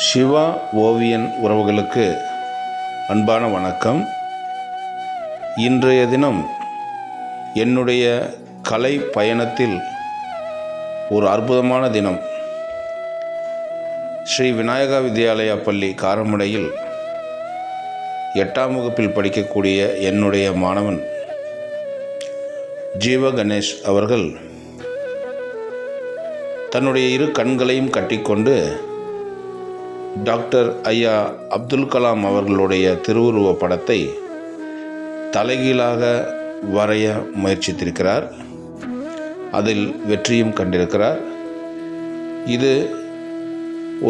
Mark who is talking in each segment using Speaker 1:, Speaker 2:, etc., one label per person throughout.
Speaker 1: சிவா ஓவியன் உறவுகளுக்கு அன்பான வணக்கம். இன்றைய தினம் என்னுடைய கலை பயணத்தில் ஒரு அற்புதமான தினம். ஸ்ரீ விநாயகா வித்யாலயா பள்ளி காரமடையில் 8ஆம் வகுப்பில் படிக்கக்கூடிய என்னுடைய மாணவன் ஜீவ கணேஷ் அவர்கள் தன்னுடைய இரு கண்களையும் கட்டிக்கொண்டு டாக்டர் ஐயா அப்துல் கலாம் அவர்களுடைய திருவுருவ படத்தை தலைகீழாக வரைய முயற்சித்திருக்கிறார். அதில் வெற்றியும் கண்டிருக்கிறார். இது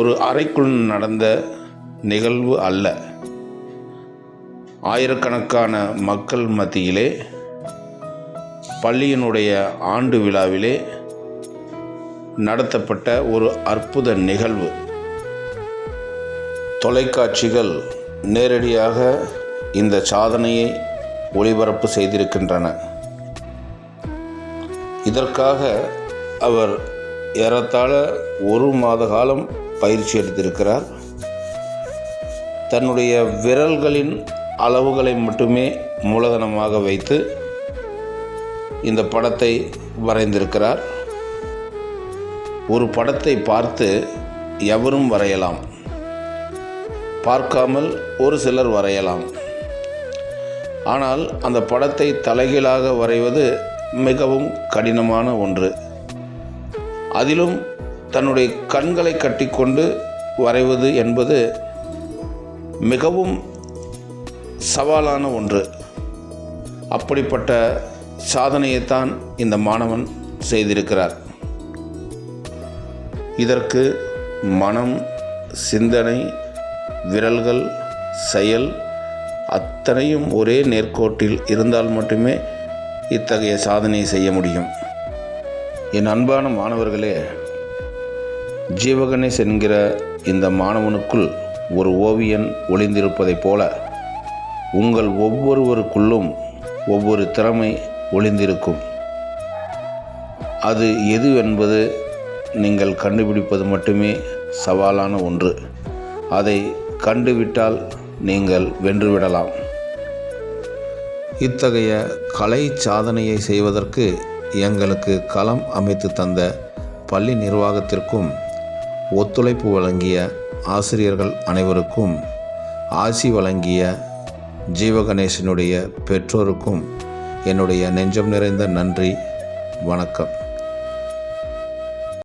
Speaker 1: ஒரு அறைக்குள் நடந்த நிகழ்வு அல்ல. ஆயிரக்கணக்கான மக்கள் மத்தியிலே பள்ளியினுடைய ஆண்டு விழாவிலே நடத்தப்பட்ட ஒரு அற்புத நிகழ்வு. தொலைக்காட்சிகள் நேரடியாக இந்த சாதனையை ஒளிபரப்பு செய்திருக்கின்றன. இதற்காக அவர் ஏறத்தாழ 1 மாத காலம் பயிற்சி எடுத்திருக்கிறார். தன்னுடைய விரல்களின் அளவுகளை மட்டுமே மூலதனமாக வைத்து இந்த படத்தை வரைந்திருக்கிறார். ஒரு படத்தை பார்த்து எவரும் வரையலாம், பார்க்காமல் ஒரு சிலர் வரையலாம். ஆனால் அந்த படத்தை தலைகீழாக வரைவது மிகவும் கடினமான ஒன்று. அதிலும் தன்னுடைய கண்களை கட்டிக்கொண்டு வரைவது என்பது மிகவும் சவாலான ஒன்று. அப்படிப்பட்ட சாதனையைத்தான் இந்த மாணவன் செய்திருக்கிறார். இதற்கு மனம், சிந்தனை, விரல்கள், செயல் அத்தனையும் ஒரே நேர்கோட்டில் இருந்தால் மட்டுமே இத்தகைய சாதனையை செய்ய முடியும். என் அன்பான மாணவர்களே, ஜீவகணேஷ் என்கிற இந்த மாணவனுக்குள் ஒரு ஓவியன் ஒளிந்திருப்பதைப் போல உங்கள் ஒவ்வொருவருக்குள்ளும் ஒவ்வொரு திறமை ஒளிந்திருக்கும். அது எது என்பது நீங்கள் கண்டுபிடிப்பது மட்டுமே சவாலான ஒன்று. அதை கண்டுவிட்டால் நீங்கள் வென்றுவிடலாம். இத்தகைய கலை சாதனையை செய்வதற்கு எங்களுக்கு களம் அமைத்து தந்த பள்ளி நிர்வாகத்திற்கும் ஒத்துழைப்பு வழங்கிய ஆசிரியர்கள் அனைவருக்கும், ஆசி வழங்கிய ஜீவகணேசனுடைய பெற்றோருக்கும் என்னுடைய நெஞ்சம் நிறைந்த நன்றி. வணக்கம்.